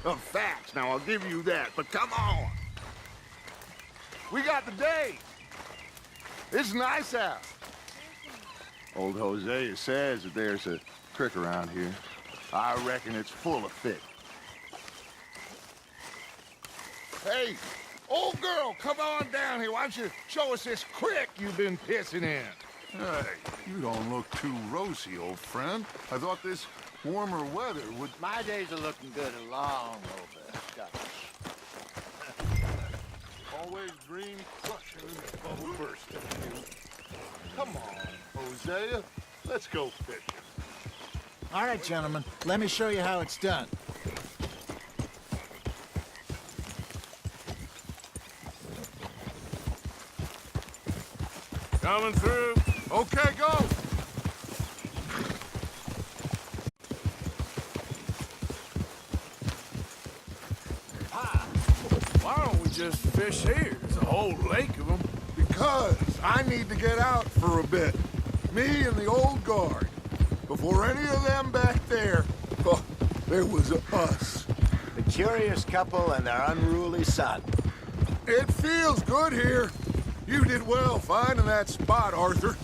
of facts. Now, I'll give you that, but come on. We got the day. It's nice out. Old Hosea says that there's a creek around here. I reckon it's full of fish. Hey, old girl, come on down here. Why don't you show us this creek you've been pissing in? Hey, you don't look too rosy, old friend. I thought this warmer weather would... My days are looking good along over, Scott. Always dream crushing and bubble bursting. Come on, Hosea. Let's go fishing. All right, gentlemen. Let me show you how it's done. Coming through. Okay, go. Why don't we just fish here? There's a whole lake of them. Because I need to get out for a bit. Me and the old guard. Before any of them back there, oh, there was us. The curious couple and their unruly son. It feels good here. You did well finding that spot, Arthur.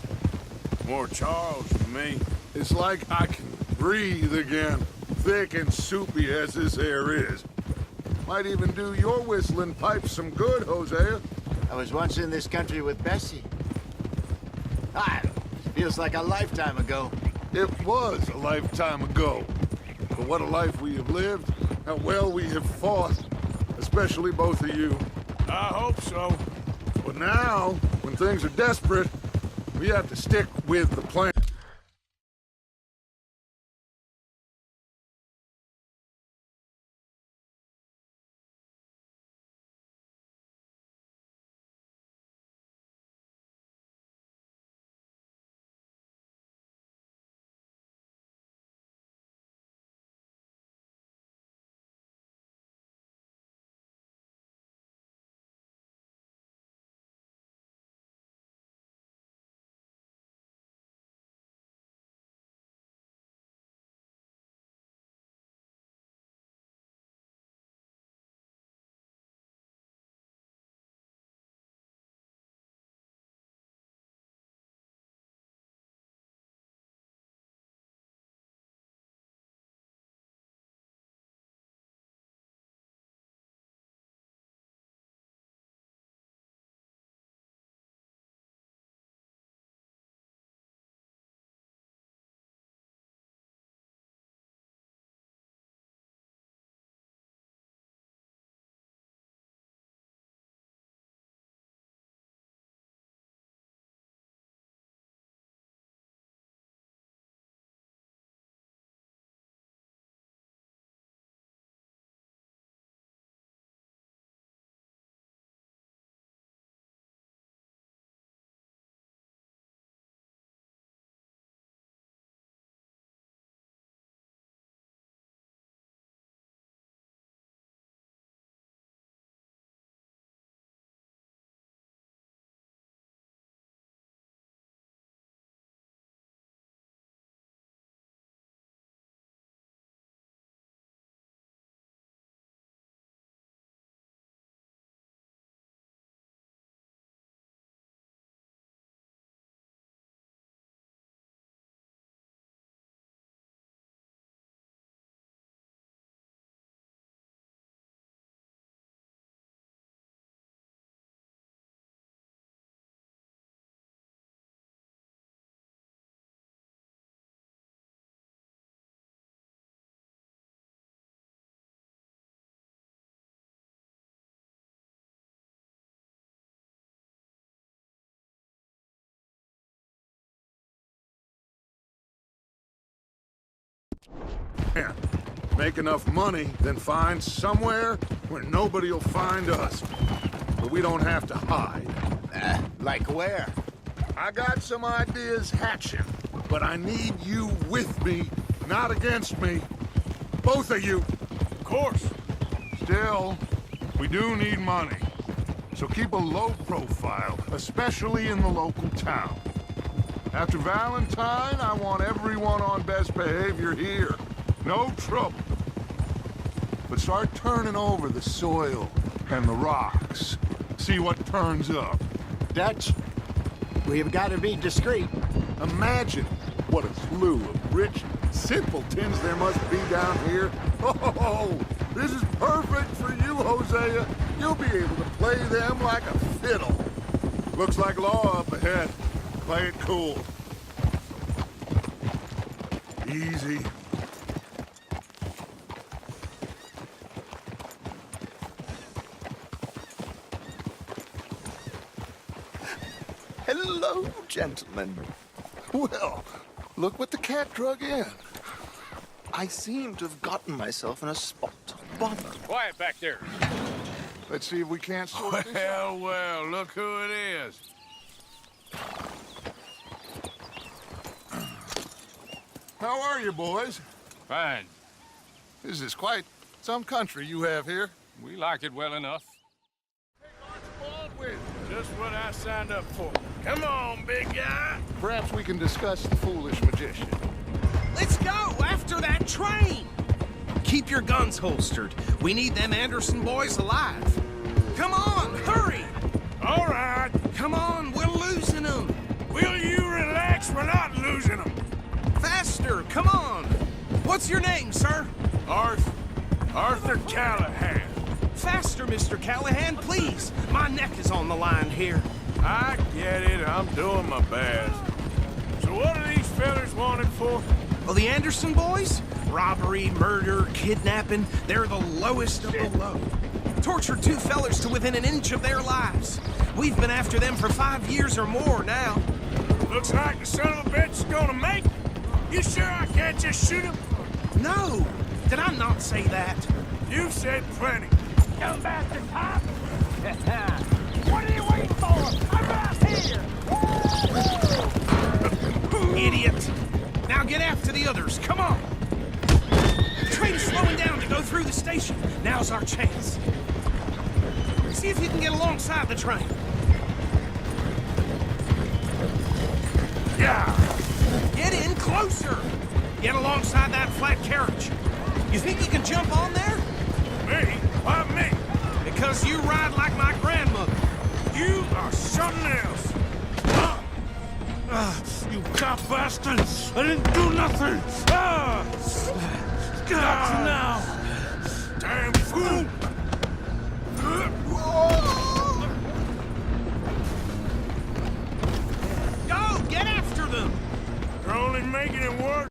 More Charles than me. It's like I can breathe again, thick and soupy as this air is. Might even do your whistling pipes some good, Hosea. I was once in this country with Bessie. Feels like a lifetime ago. It was a lifetime ago. But what a life we have lived, how well we have fought, especially both of you. I hope so. But now, when things are desperate, we have to stick with the plan. Make enough money, then find somewhere where nobody will find us. But we don't have to hide. Like where? I got some ideas hatching, but I need you with me, not against me. Both of you. Of course. Still, we do need money. So keep a low profile, especially in the local town. After Valentine, I want everyone on best behavior here. No trouble. but start turning over the soil and the rocks. See what turns up. Dutch, we've got to be discreet. Imagine what a slew of rich simpletons there must be down here. Oh, this is perfect for you, Hosea. You'll be able to play them like a fiddle. Looks like law up ahead. Play it cool. Easy. Hello, gentlemen. Well, look what the cat drug in. I seem to have gotten myself in a spot of bother. Quiet back there. Let's see if we can't sort this out. Well, look who it is. How are you, boys? Fine. This is quite some country you have here. We like it well enough. Just what I signed up for. Come on, big guy. Perhaps we can discuss the foolish magician. Let's go after that train! Keep your guns holstered. We need them Anderson boys alive. Come on, hurry! All right. Come on, we're losing them. Will you relax? We're not losing them. Faster, come on. What's your name, sir? Arthur Callahan. Faster, Mr. Callahan, please. My neck is on the line here. I get it. I'm doing my best. So what are these fellas wanted for? Well, the Anderson boys? Robbery, murder, kidnapping. They're the lowest of the low. Tortured two fellas to within an inch of their lives. We've been after them for 5 years or more now. Looks like the son of a bitch is gonna make it. You sure I can't just shoot him? No! Did I not say that? You've said plenty. You bastard cop! What are you waiting for? I'm right here! Idiot! Now get after the others, come on! The train's slowing down to go through the station. Now's our chance. See if you can get alongside the train. Yeah. Get in closer! Get alongside that flat carriage. You think you can jump on there? Me? Why me? Because you ride like my grandmother. You are something else. You cop bastard! I didn't do nothing! Got now! Damn fool! Go! Get after them! You're only making it work.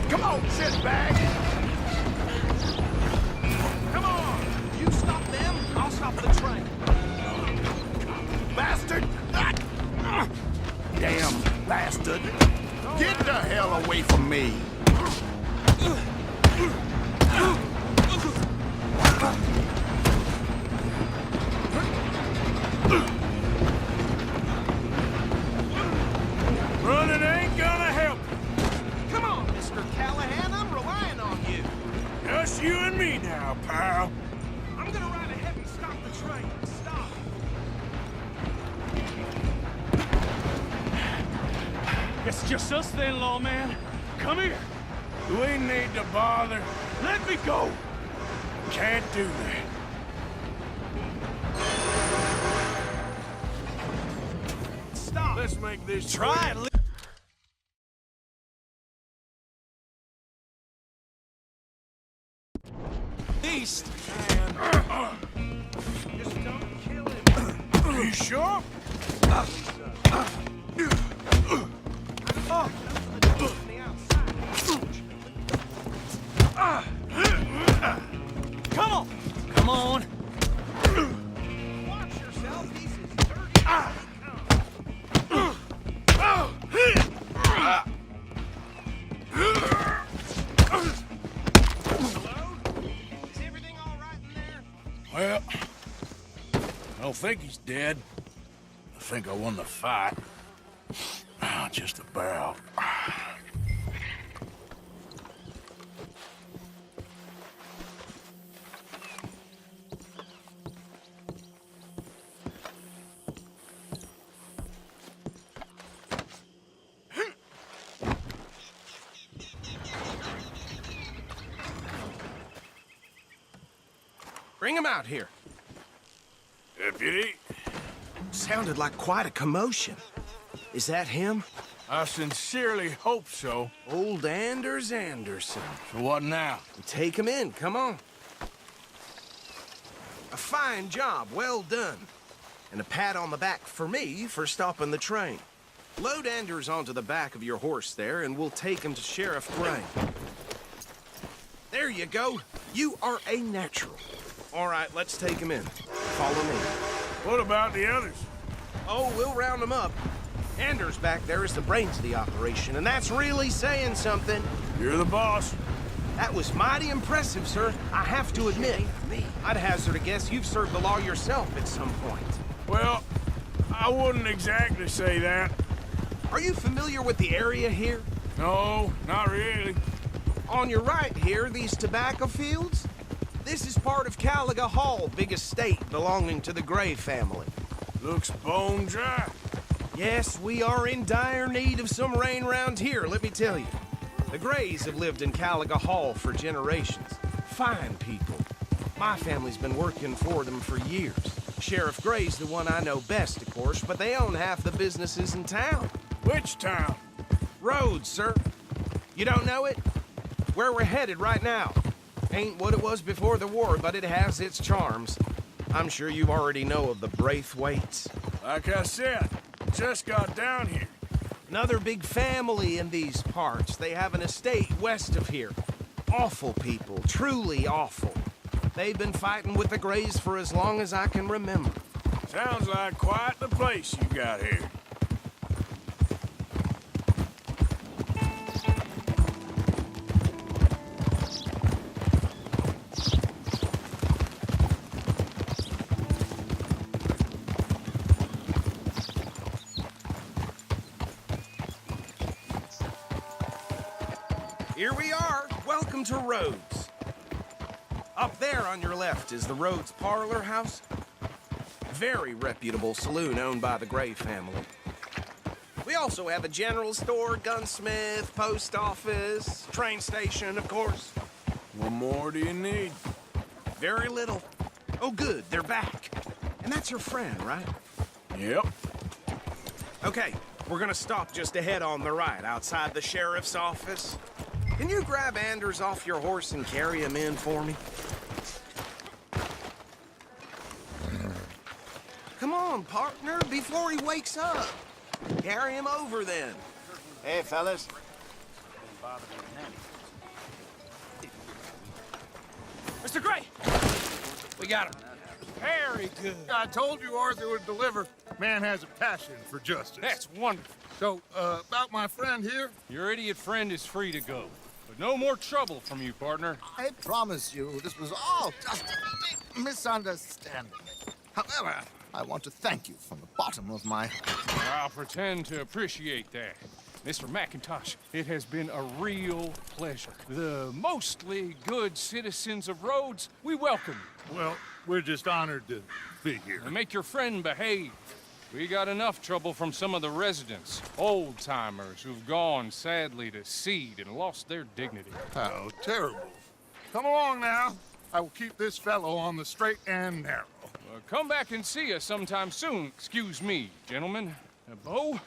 Come on, shitbag! Come on! You stop them, I'll stop the train. Bastard! Damn bastard! Get the hell away from me! Running ain't gonna help. Come on, Mr. Callahan, I'm relying on you. Just you and me now, pal. I'm gonna ride ahead and stop the train. Stop! It's just us then, lawman. Come here. We need to bother. Let me go. Can't do that. Stop! Let's make this Try quick. it. East. Just don't kill him. You sure? Come on. Come on. Watch yourself. These is dirty. Hello? Is everything all right in there? Well, I don't think he's dead. I think I won the fight. Just about. Bring him out here. Deputy, Sounded like quite a commotion. Is that him? I sincerely hope so. Old Anders Anderson. So what now? Take him in, come on. A fine job, well done. And a pat on the back for me for stopping the train. Load Anders onto the back of your horse there, and we'll take him to Sheriff Gray. There you go. You are a natural. All right, let's take him in. Follow me. What about the others? Oh, we'll round them up. Anders back there is the brains of the operation, and that's really saying something. You're the boss. That was mighty impressive, sir. I have to admit. I'd hazard a guess you've served the law yourself at some point. Well, I wouldn't exactly say that. Are you familiar with the area here? No, not really. On your right here, these tobacco fields? This is part of Caliga Hall, big estate belonging to the Gray family. Looks bone dry. Yes, we are in dire need of some rain round here, let me tell you. The Grays have lived in Caliga Hall for generations. Fine people. My family's been working for them for years. Sheriff Gray's the one I know best, of course, but they own half the businesses in town. Which town? Rhodes, sir. You don't know it? Where we're headed right now. Ain't what it was before the war, but it has its charms. I'm sure you already know of the Braithwaites. Like I said, just got down here. Another big family in these parts. They have an estate west of here. Awful people, truly awful. They've been fighting with the Grays for as long as I can remember. Sounds like quite the place you got here. Here we are. Welcome to Rhodes. Up there on your left is the Rhodes Parlor House. Very reputable saloon owned by the Gray family. We also have a general store, gunsmith, post office, train station, of course. What more do you need? Very little. Oh, good, they're back. And that's your friend, right? Yep. Okay, we're gonna stop just ahead on the right, outside the sheriff's office. Can you grab Anders off your horse and carry him in for me? Come on, partner, before he wakes up. Carry him over then. Hey, fellas. Mr. Gray! We got him. Very good. I told you Arthur would deliver. Man has a passion for justice. That's wonderful. So, about my friend here, Your idiot friend is free to go. But no more trouble from you, partner. I promise you, this was all just a big misunderstanding. However, I want to thank you from the bottom of my... I'll pretend to appreciate that. Mr. McIntosh, it has been a real pleasure. The mostly good citizens of Rhodes, we welcome you. well, we're just honored to be here. And make your friend behave. We got enough trouble from some of the residents, old-timers who've gone, sadly, to seed and lost their dignity. How terrible. Come along now. I will keep this fellow on the straight and narrow. Come back and see us sometime soon. Excuse me, gentlemen. Bo,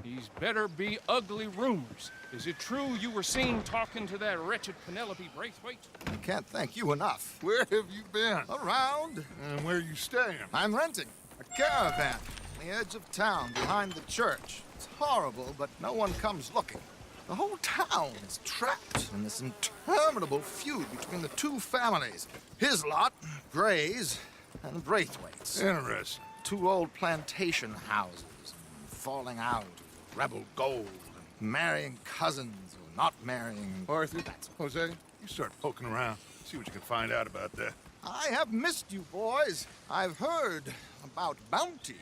these better be ugly rumors. Is it true you were seen talking to that wretched Penelope Braithwaite? I can't thank you enough. Where have you been? Around, And where are you staying? I'm renting a caravan on the edge of town behind the church. It's horrible, but no one comes looking. The whole town is trapped in this interminable feud between the two families. His lot, Gray's, and Braithwaite's. Interesting. Two old plantation houses, falling out, rebel gold, marrying cousins or not marrying. Arthur, Jose, you start poking around. See what you can find out about that. I have missed you, boys. I've heard about bounty.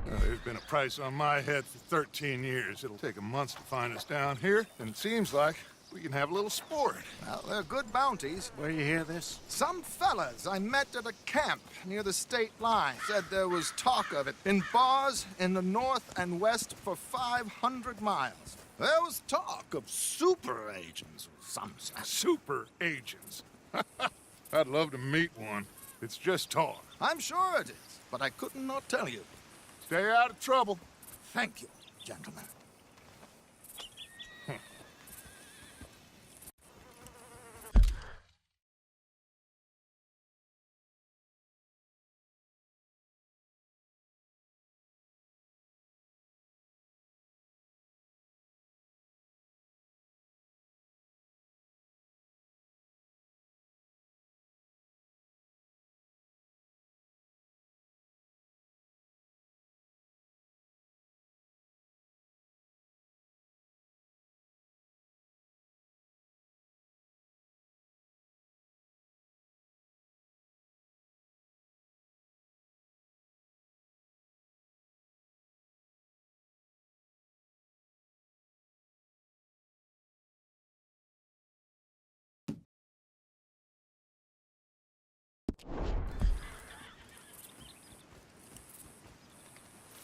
There's been a price on my head for 13 years. It'll take a month to find us down here, and it seems like we can have a little sport. Well, they're good bounties. Where you hear this? Some fellas I met at a camp near the state line said there was talk of it in bars in the north and west for 500 miles. There was talk of super agents or some such. Super agents. I'd love to meet one. It's just talk. I'm sure it is, but I could not tell you. Stay out of trouble. Thank you, gentlemen.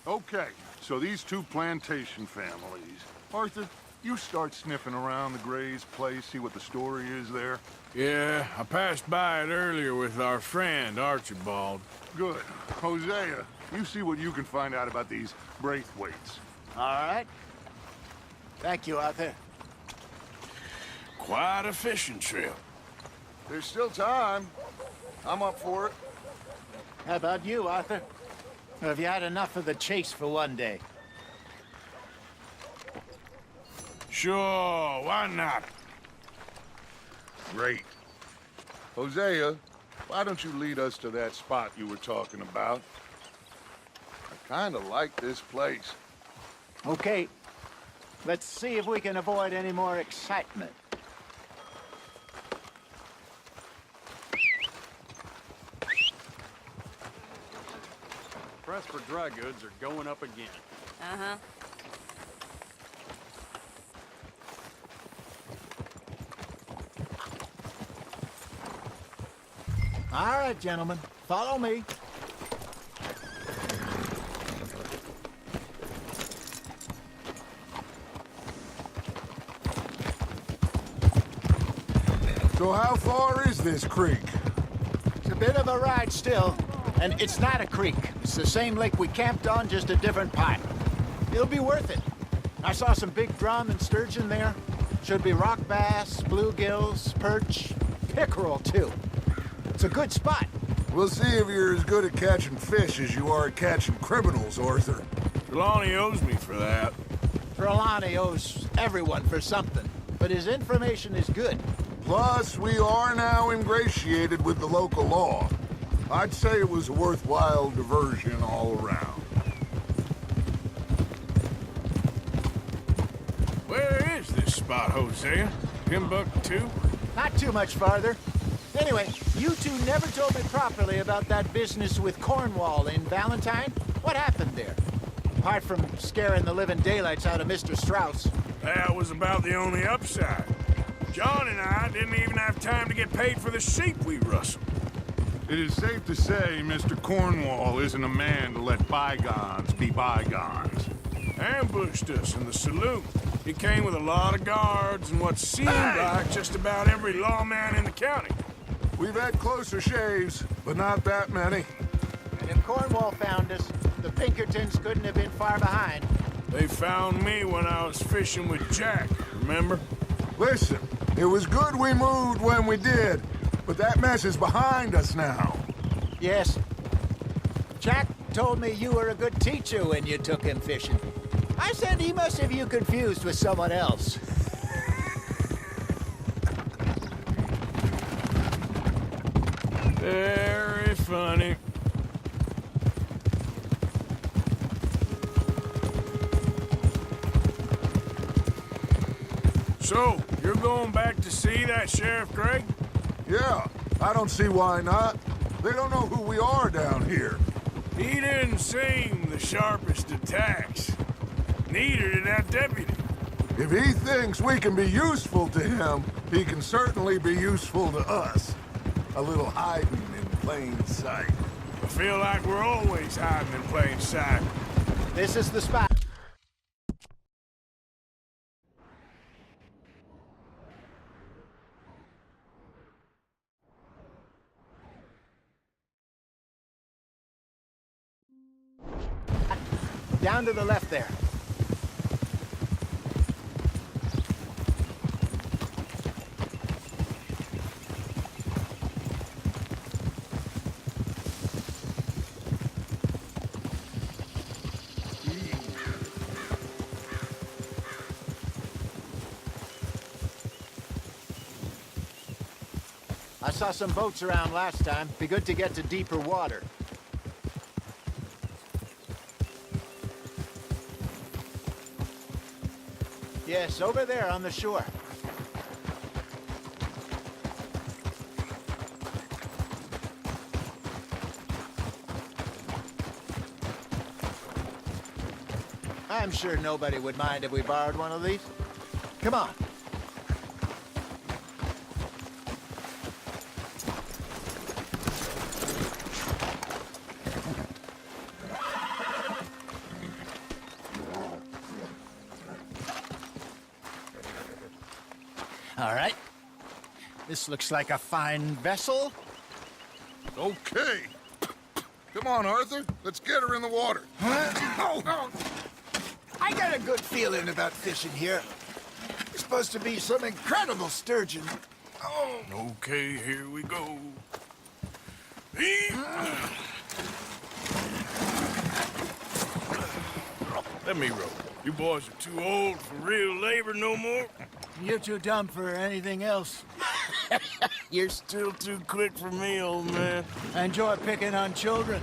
Okay, so these two plantation families. Arthur, you start sniffing around the Gray's place, see what the story is there. Yeah, I passed by it earlier with our friend, Archibald. Good. Hosea, you see what you can find out about these Braithwaites. All right. Thank you, Arthur. Quite a fishing trip. There's still time. I'm up for it. How about you, Arthur? Or have you had enough of the chase for one day? Sure, why not? Great. Hosea, why don't you lead us to that spot you were talking about? I kind of like this place. Okay. Let's see if we can avoid any more excitement. Price for dry goods are going up again. Uh-huh. All right, gentlemen. Follow me. So how far is this creek? It's a bit of a ride still, and it's not a creek. It's the same lake we camped on, just a different part. It'll be worth it. I saw some big drum and sturgeon there. Should be rock bass, bluegills, perch, pickerel, too. It's a good spot. We'll see if you're as good at catching fish as you are at catching criminals, Arthur. Trelawney owes me for that. Trelawney owes everyone for something, but his information is good. Plus, we are now ingratiated with the local law. I'd say it was a worthwhile diversion all around. Where is this spot, Hosea? Timbuktu? Not too much farther. Anyway, you two never told me properly about that business with Cornwall in Valentine. What happened there? Apart from scaring the living daylights out of Mr. Strauss. That was about the only upside. John and I didn't even have time to get paid for the sheep we rustled. It is safe to say Mr. Cornwall isn't a man to let bygones be bygones. Ambushed us in the saloon. He came with a lot of guards and what seemed like just about every lawman in the county. We've had closer shaves, but not that many. And if Cornwall found us, the Pinkertons couldn't have been far behind. They found me when I was fishing with Jack, remember? Listen, it was good we moved when we did, but that mess is behind us now. Yes. Jack told me you were a good teacher when you took him fishing. I said he must have you confused with someone else. Very funny. So, you're going back to see that Sheriff Gregg? Yeah, I don't see why not. They don't know who we are down here. He didn't seem the sharpest Mr. Tax. Neater than that deputy. If he thinks we can be useful to him, he can certainly be useful to us. A little hiding in plain sight. I feel like we're always hiding in plain sight. This is the spot. Down to the left there. I saw some boats around last time. Be good to get to deeper water. Yes, over there on the shore. I'm sure nobody would mind if we borrowed one of these. Come on. All right. This looks like a fine vessel. Okay. Come on, Arthur. Let's get her in the water. Oh. I got a good feeling about fishing here. It's supposed to be some incredible sturgeon. Oh. Okay, here we go. Let me row. You boys are too old for real labor no more. You're too dumb for anything else. You're still too quick for me, old man. I enjoy picking on children.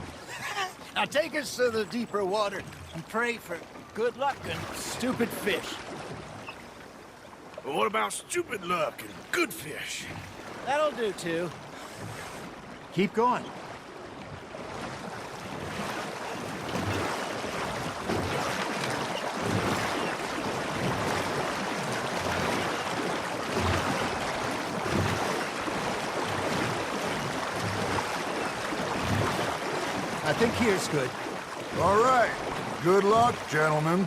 Now take us to the deeper water and pray for good luck and stupid fish. But what about stupid luck and good fish? That'll do, too. Keep going. I think here's good. All right. Good luck, gentlemen.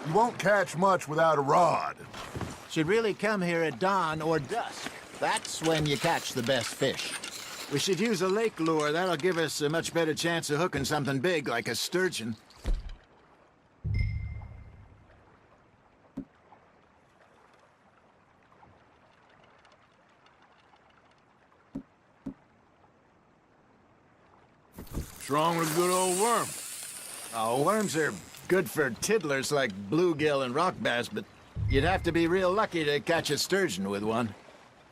You won't catch much without a rod. Should really come here at dawn or dusk. That's when you catch the best fish. We should use a lake lure. That'll give us a much better chance of hooking something big like a sturgeon. What's wrong with a good old worm? Oh, worms are good for tiddlers like bluegill and rock bass, but you'd have to be real lucky to catch a sturgeon with one.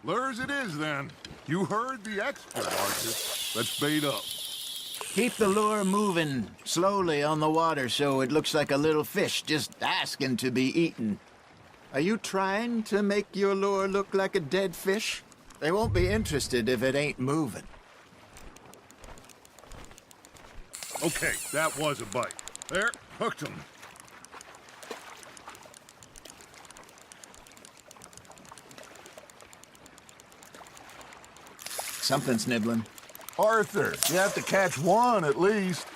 Lures it is, then. You heard the expert, Arthur. Let's bait up. Keep the lure moving slowly on the water so it looks like a little fish just asking to be eaten. Are you trying to make your lure look like a dead fish? They won't be interested if it ain't moving. Okay, that was a bite. There, hooked him. Something's nibbling. Arthur, you have to catch one at least.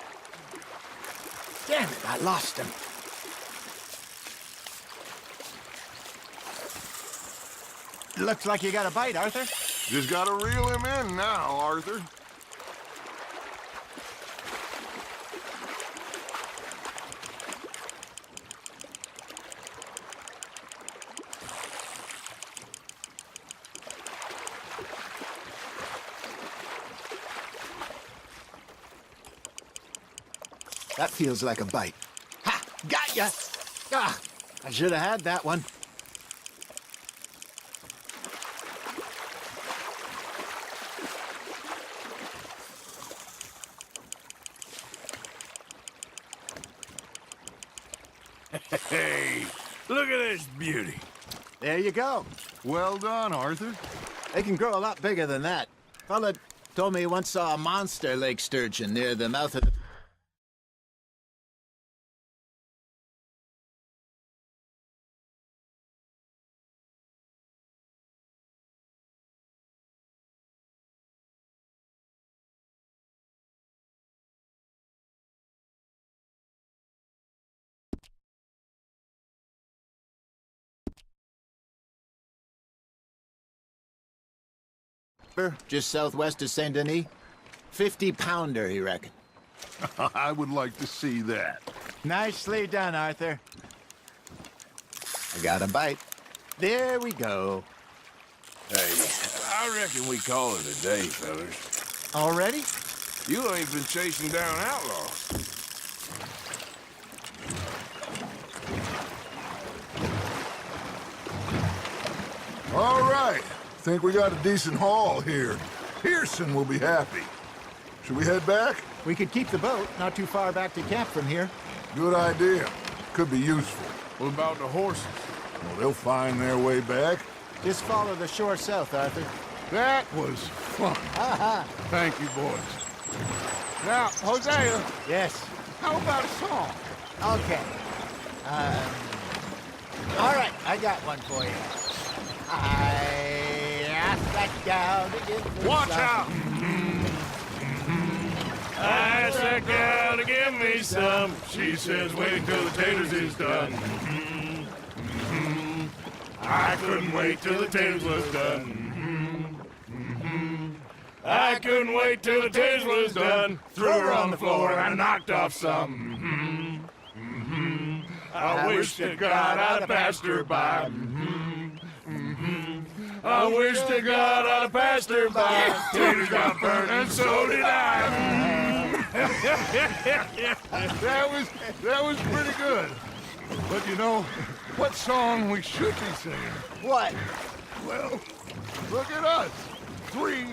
Damn it, I lost him. Looks like you got a bite, Arthur. Just gotta reel him in now, Arthur. That feels like a bite. Ha! Got ya! Ah! I should have had that one. Hey, look at this beauty. There you go. Well done, Arthur. They can grow a lot bigger than that. Fella, Told me he once saw a monster lake sturgeon near the mouth of the... just southwest of Saint Denis. 50-pounder, he reckoned. I would like to see that. Nicely done, Arthur. I got a bite. There we go. Hey, I reckon we call it a day, fellas. Already? You ain't been chasing down outlaws. All right. Think we got a decent haul here. Pearson will be happy. Should we head back? We could keep the boat not too far back to camp from here. Good idea. Could be useful. What about the horses? Well, they'll find their way back. Just follow the shore south, Arthur. That was fun. Thank you, boys. Now, Hosea, Yes. how about a song? Okay. All right, I got one for you. I asked that gal to give me Watch some. out! I asked that gal to give me some. She says, wait till the taters is done. I couldn't wait till the taters was done. I couldn't wait till the taters was done. Threw her on the floor and I knocked off some. I wish to God I'd passed her by. I wish to God I'd passed her by. Taters got burned and so did I. That was pretty good. But you know, what song we should be singing? What? Well, look at us. 3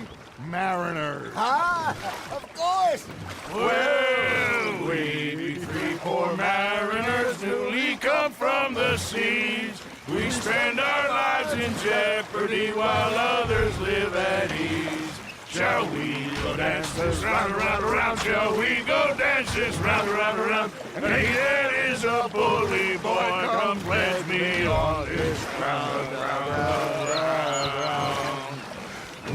mariners. Ah, of course. Well, we be 3 poor mariners newly come from the seas. We spend our lives in jeopardy while others live at ease. Shall we go dance this round, around, around? Shall we go dance this round, around, around? And he that is a bully boy, come pledge me on this round, round, round.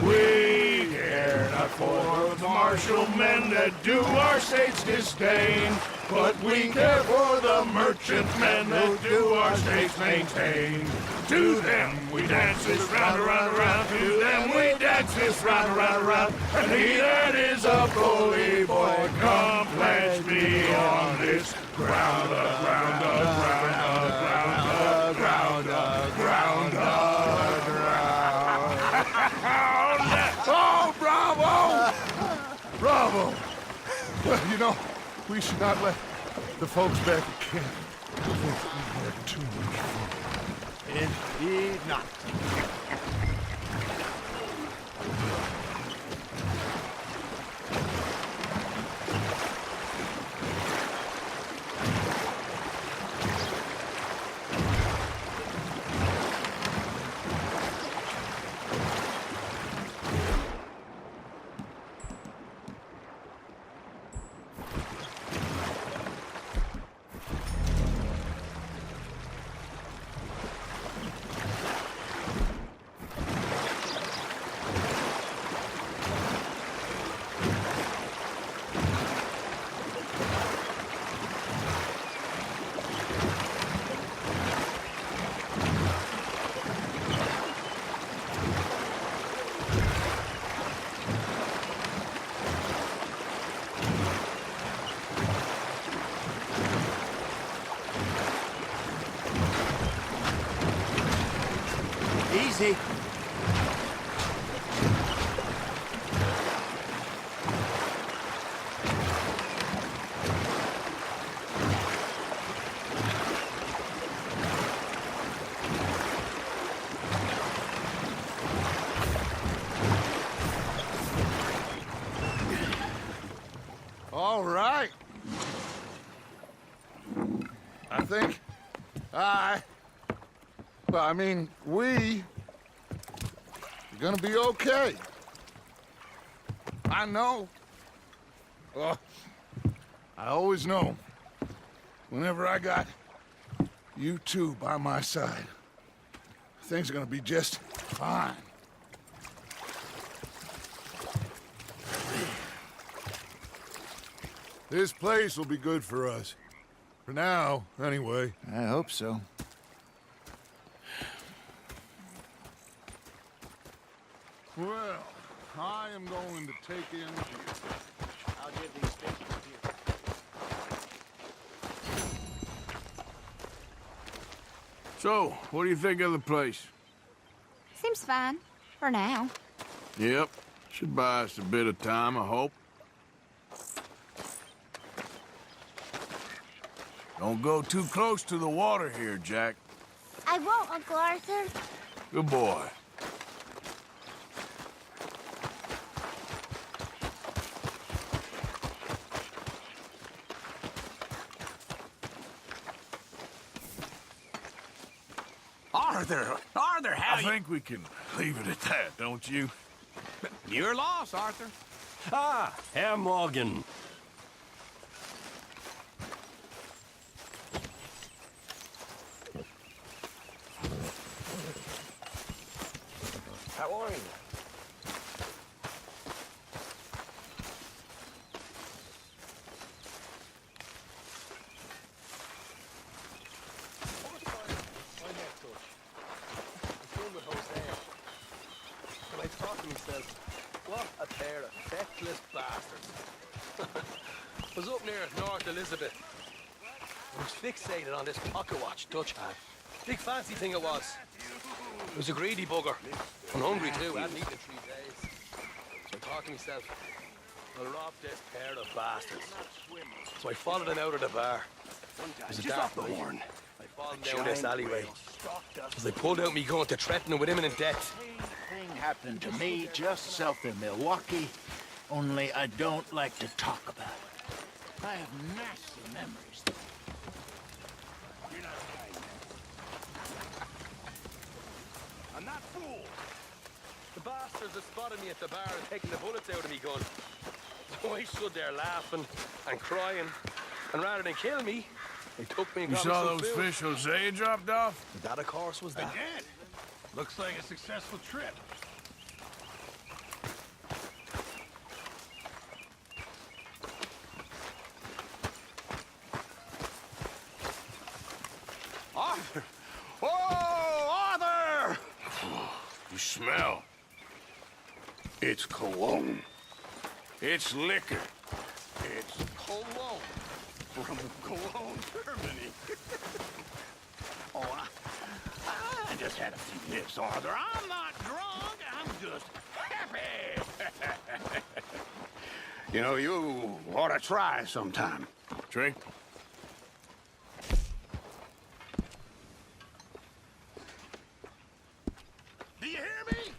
We care not for the martial men that do our state's disdain, but we care for the merchant men that do our states maintain. To them we dance this round, around, around. To them we dance this round, around, around. And he that is a bully boy, come pledge me on this ground, ground, ground, ground, ground, ground, ground. Oh, bravo! Bravo! Well, you know, we should not let the folks back at camp think we had too much fun. Indeed not. Easy. All right. I think we are gonna be okay. I know. I always know. Whenever I got you two by my side, things are gonna be just fine. This place will be good for us. For now, anyway. I hope so. Well, I am going to take in here. I'll give these things to you. So, what do you think of the place? Seems fine. For now. Yep. Should buy us a bit of time, I hope. Don't go too close to the water here, Jack. I won't, Uncle Arthur. Good boy. Arthur, how I think we can leave it at that, don't you? You're lost, Arthur. Ah, Herr Morgan. How are you? I thought to myself, what a pair of feckless bastards. I was up near North Elizabeth. I was fixated on this pocket watch Dutch had. Big fancy thing it was. It was a greedy bugger. I'm hungry too, I hadn't eaten in 3 days. So I thought to myself, I'll rob this pair of bastards. So I followed them out of the bar. It was a dark night. I followed them down this alleyway. As they pulled out me gun to threaten them with imminent death. Thing happened to me just south of Milwaukee, only I don't like to talk about it. I have nasty memories. I'm not fooled. The bastards had spotted me at the bar and taken the bullets out of me gun. So I stood there laughing and crying. And rather than kill me, they took me and You got me saw some those food. fish Hosea dropped off? That, of course, was that. did. Looks like a successful trip. Arthur! Oh, Arthur! You smell. It's cologne. It's liquor. It's cologne. From Cologne, Germany. Oh, I just had a few nips, Arthur. I'm not drunk. I'm just happy. You know, you ought to try sometime. Drink. Do you hear me?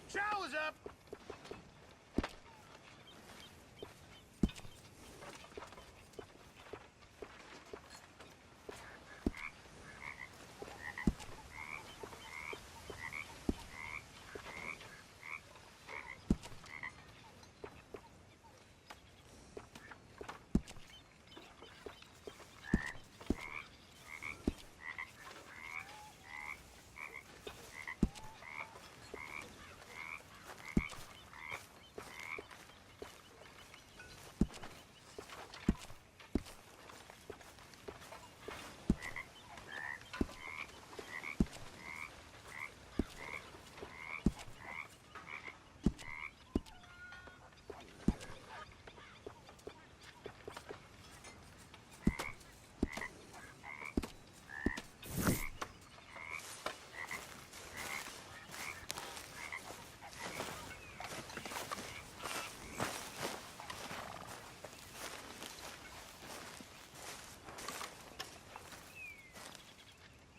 Shower's up!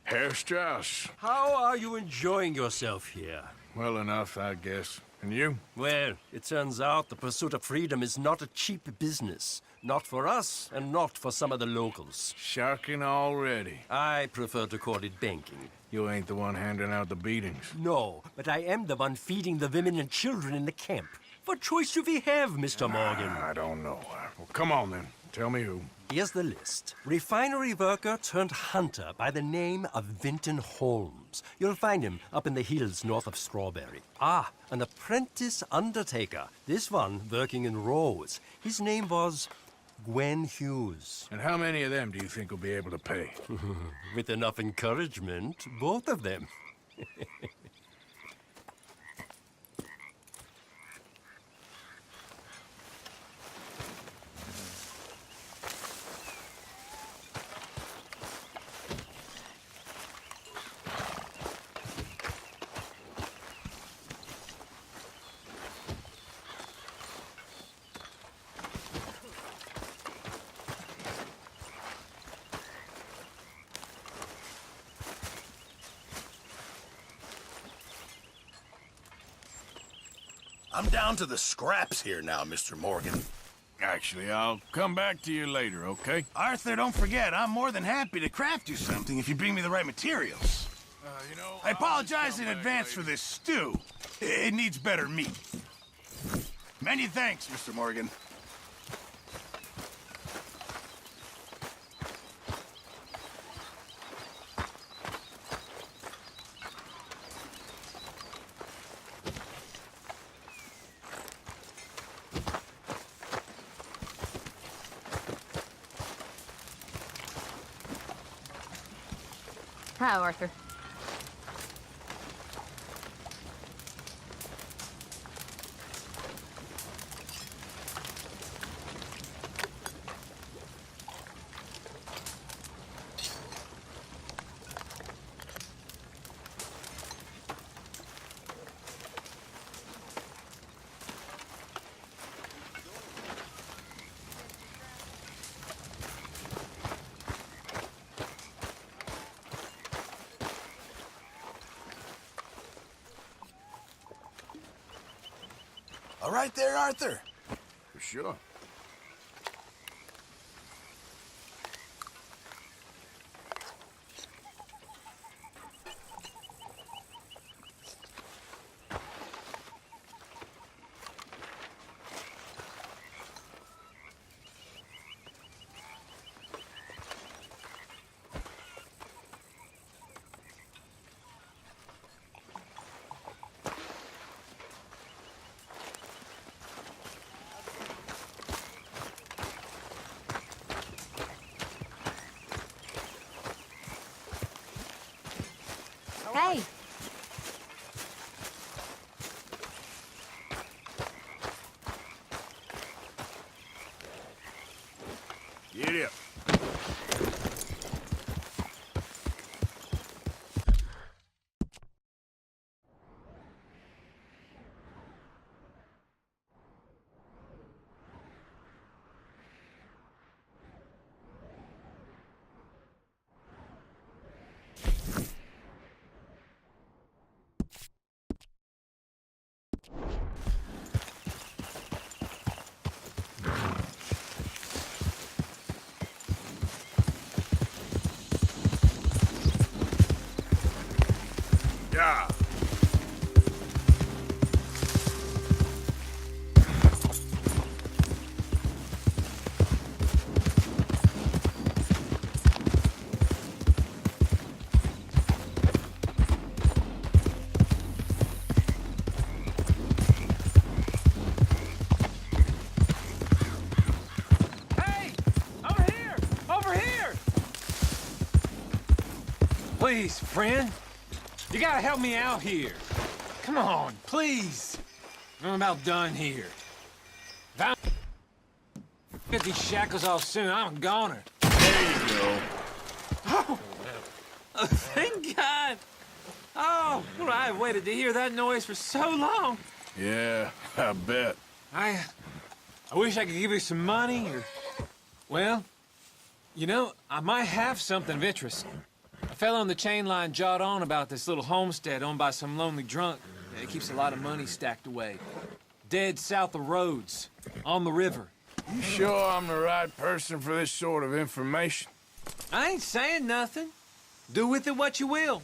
Herr Strauss. How are you enjoying yourself here? Well enough, I guess. And you? Well, it turns out the pursuit of freedom is not a cheap business. Not for us, and not for some of the locals. Sharking already. I prefer to call it banking. You ain't the one handing out the beatings. No, but I am the one feeding the women and children in the camp. What choice do we have, Mr. Morgan? I don't know. Well, come on then. Tell me who. Here's the list. Refinery worker turned hunter by the name of Vinton Holmes. You'll find him up in the hills north of Strawberry. Ah, an apprentice undertaker. This one working in Rose. His name was Gwen Hughes. And how many of them do you think will be able to pay? With enough encouragement, both of them. I'm down to the scraps here now, Mr. Morgan. Actually, I'll come back to you later, okay? Arthur, don't forget, I'm more than happy to craft you something if you bring me the right materials. I apologize in advance for this stew. It needs better meat. Many thanks, Mr. Morgan. Hi, Arthur. All right there, Arthur? For sure. Hey. Get up. Yeah. Hey! Over here! Over here! Please, friend. You gotta help me out here. Come on, please. I'm about done here. If I don't get these shackles off soon, I'm a goner. There you go. Oh, thank God. Oh, well, I've waited to hear that noise for so long. Yeah, I bet. I wish I could give you some money or... Well, you know, I might have something of interest. A fellow on the chain line jawed on about this little homestead owned by some lonely drunk. It keeps a lot of money stacked away. Dead south of Rhodes, on the river. You sure I'm the right person for this sort of information? I ain't saying nothing. Do with it what you will.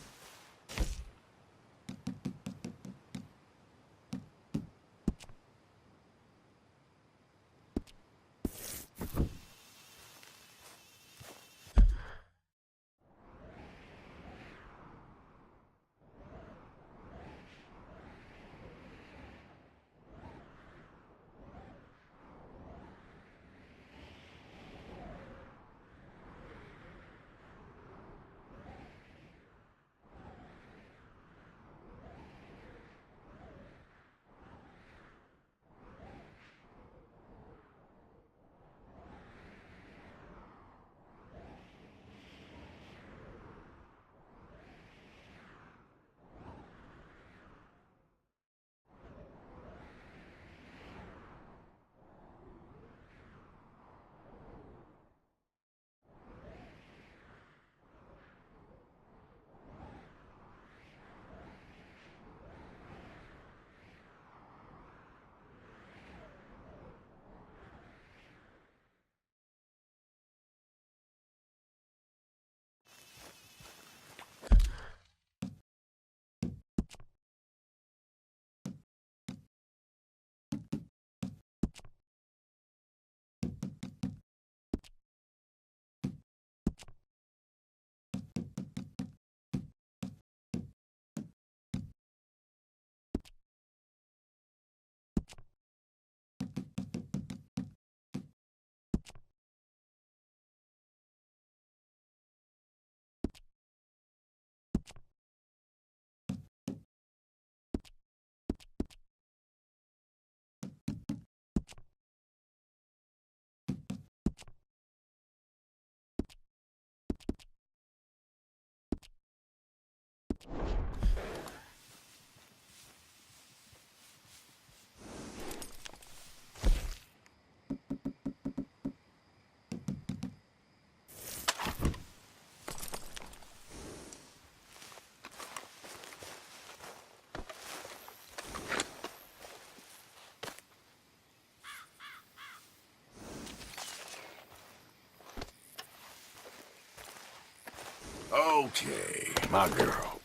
Okay, my girl.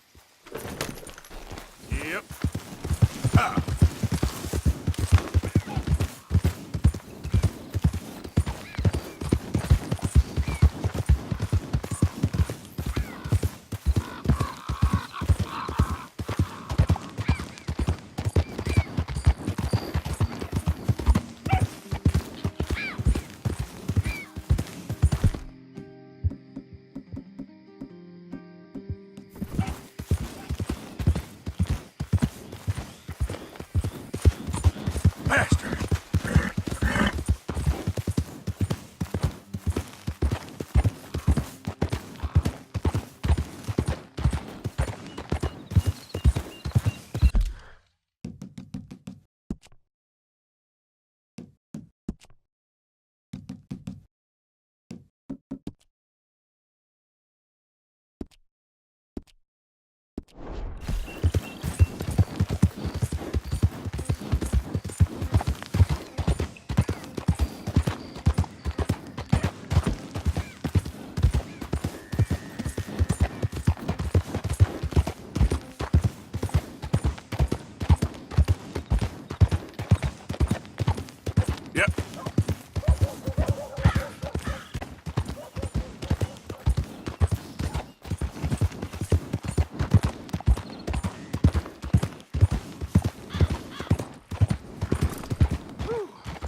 Yep.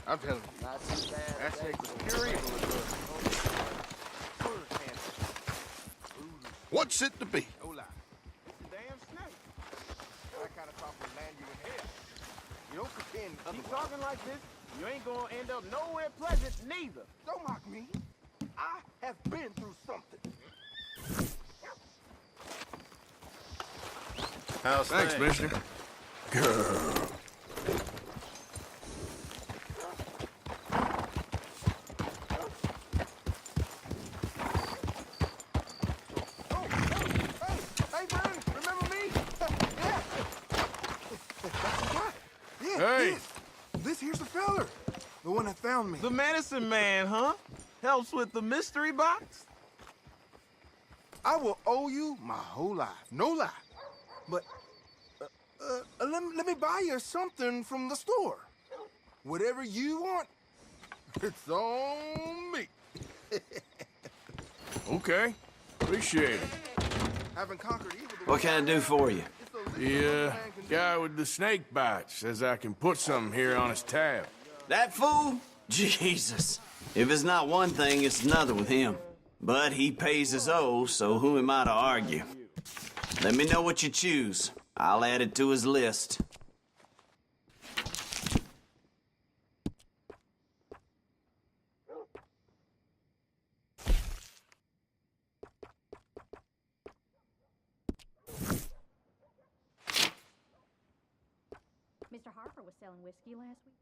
I'm telling you, that snake was pure evil. What's it to be? Hola. It's a damn snake. That kind of talk will land you in hell. You don't pretend otherwise. Keep talking like this, you ain't gonna end up nowhere pleasant neither. Don't mock me. I have been through something. How's Thanks, mister. Girl. Hey! This here's the feller. The one that found me. The medicine man, huh? Helps with the mystery box? I will owe you my whole life. No lie. But, let me buy you something from the store. Whatever you want, it's on me. Okay. Appreciate it. Haven't conquered evil. What can I do for you? The guy with the snake bite says I can put something here on his tab. That fool? Jesus. If it's not one thing, it's another with him. But he pays his owe, so who am I to argue? Let me know what you choose. I'll add it to his list. Mr. Harper was selling whiskey last week.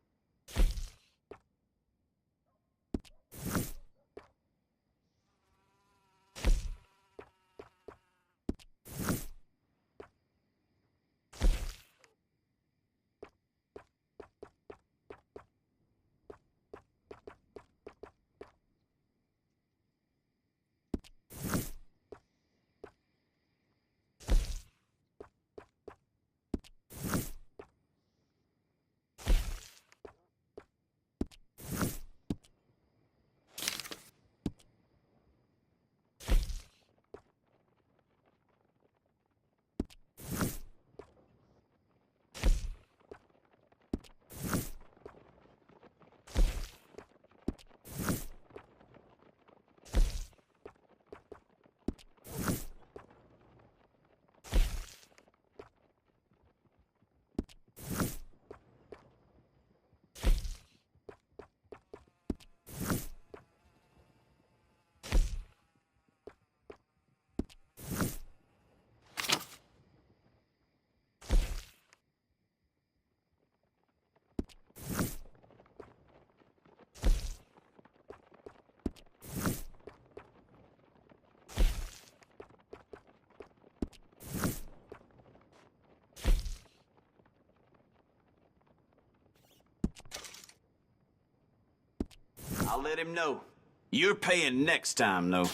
I'll let him know. You're paying next time, though.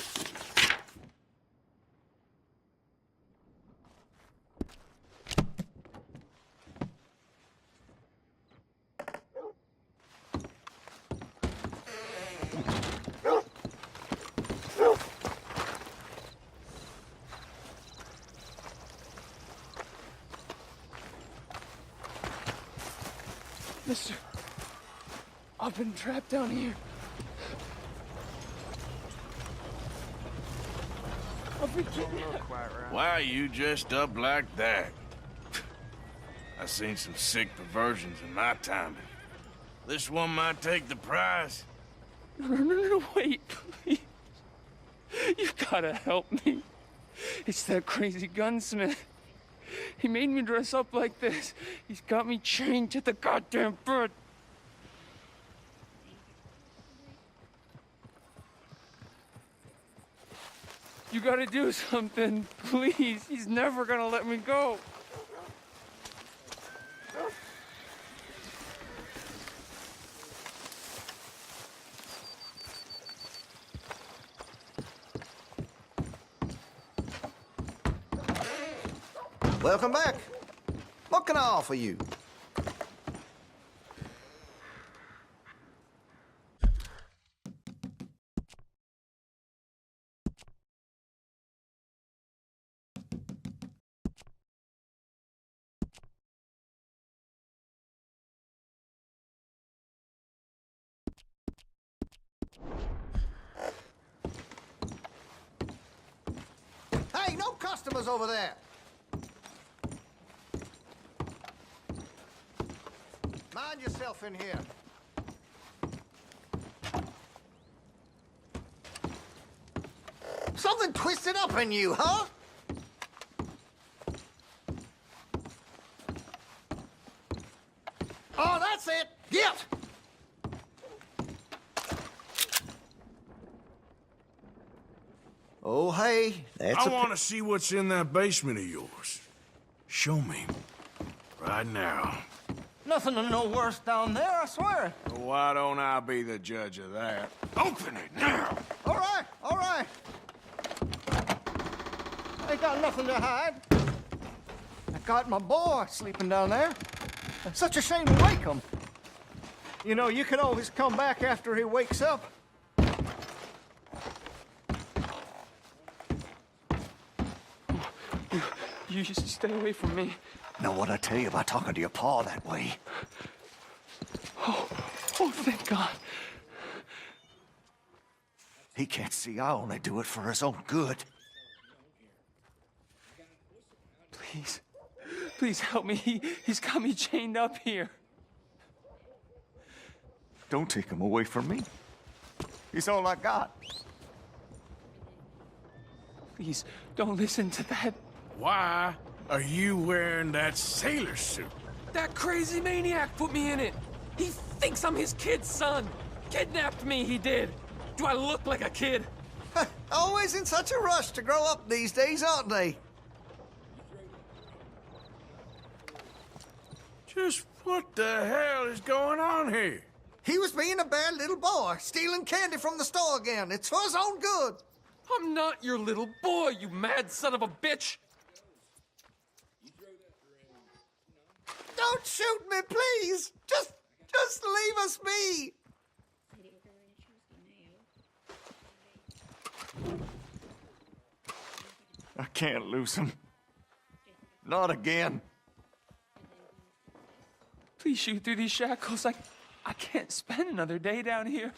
Mister, I've been trapped down here. I've been kidnapped. Why are you dressed up like that? I've seen some sick perversions in my time. This one might take the prize. No, wait, please. You gotta help me. It's that crazy gunsmith. He made me dress up like this. He's got me chained to the goddamn bed. You gotta do something, please. He's never gonna let me go. Welcome back. What can I offer you? Hey, no customers over there. Mind yourself in here. Something twisted up in you, huh? Oh, that's it. Get! Oh, hey, that's I want to see what's in that basement of yours. Show me. Right now. Nothing of no worse down there, I swear. Well, why don't I be the judge of that? Open it now! All right, all right. Ain't got nothing to hide. I got my boy sleeping down there. It's such a shame to wake him. You know, you can always come back after he wakes up. You just stay away from me. Know what I tell you about talking to your pa that way? Oh, thank God. He can't see I only do it for his own good. Please, please help me. He's got me chained up here. Don't take him away from me. He's all I got. Please, don't listen to that. Why are you wearing that sailor suit? That crazy maniac put me in it. He thinks I'm his kid's son. Kidnapped me, he did. Do I look like a kid? Always in such a rush to grow up these days, aren't they? Just what the hell is going on here? He was being a bad little boy, stealing candy from the store again. It's for his own good. I'm not your little boy, you mad son of a bitch. Don't shoot me, please. Just leave us be. I can't lose him. Not again. Please shoot through these shackles. I can't spend another day down here.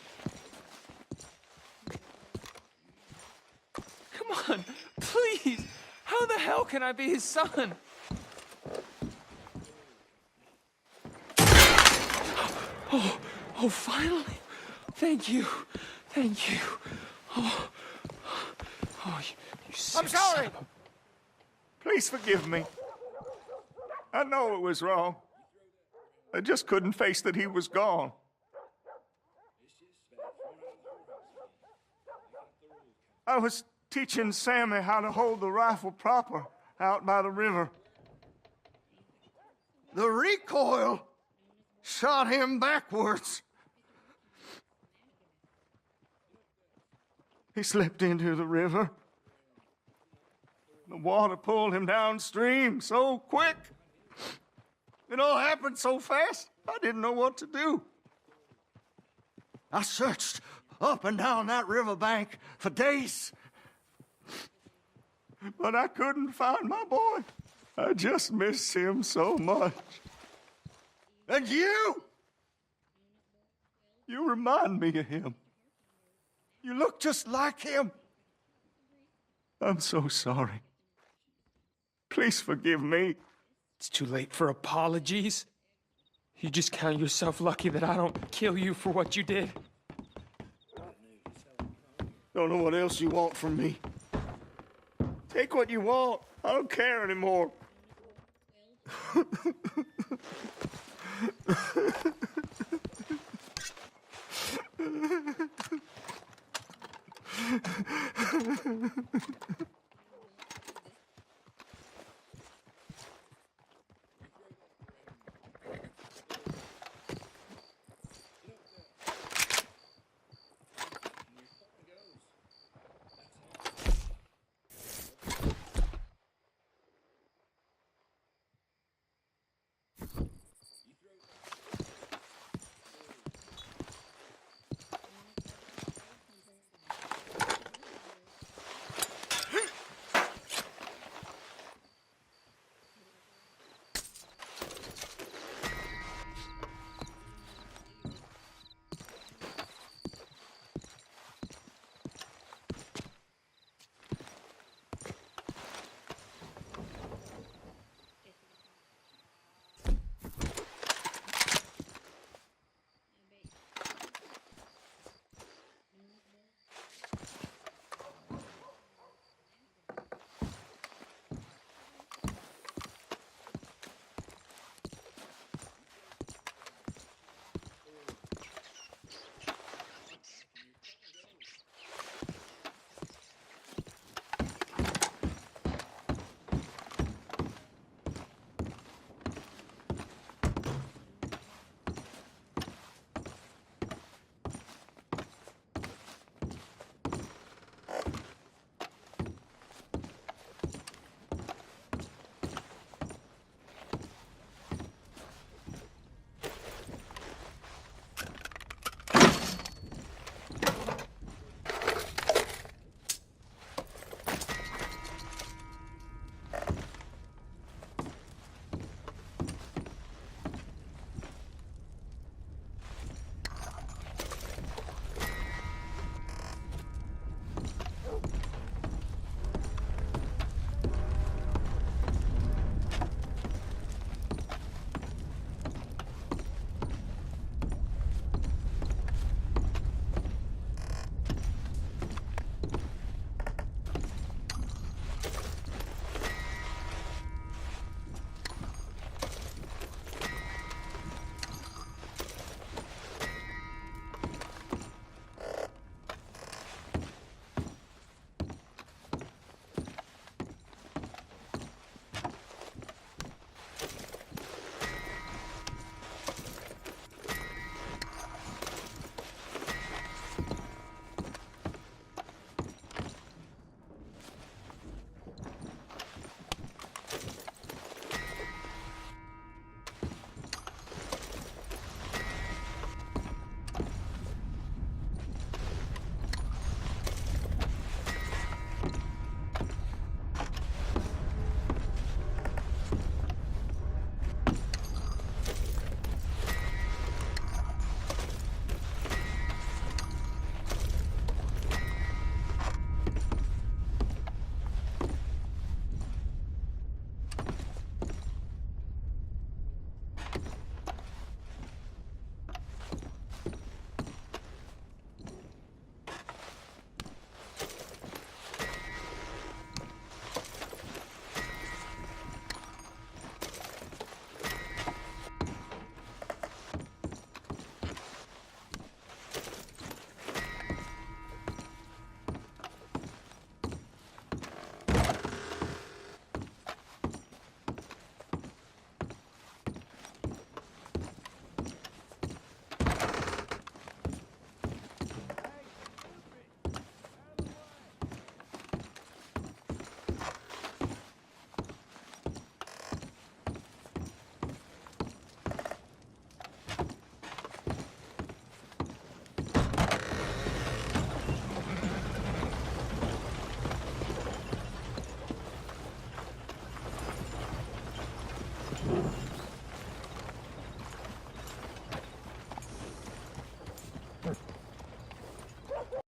Come on, please. How the hell can I be his son? Oh, finally. Thank you. Thank you. Oh, you sick I'm sorry. son of a- Please forgive me. I know it was wrong. I just couldn't face that he was gone. I was teaching Sammy how to hold the rifle proper out by the river. The recoil shot him backwards. He slipped into the river. The water pulled him downstream so quick. It all happened so fast, I didn't know what to do. I searched up and down that riverbank for days. But I couldn't find my boy. I just miss him so much. And you You remind me of him. You look just like him. I'm so sorry. Please forgive me. It's too late for apologies. You just count yourself lucky that I don't kill you for what you did. Don't know what else you want from me. Take what you want. I don't care anymore.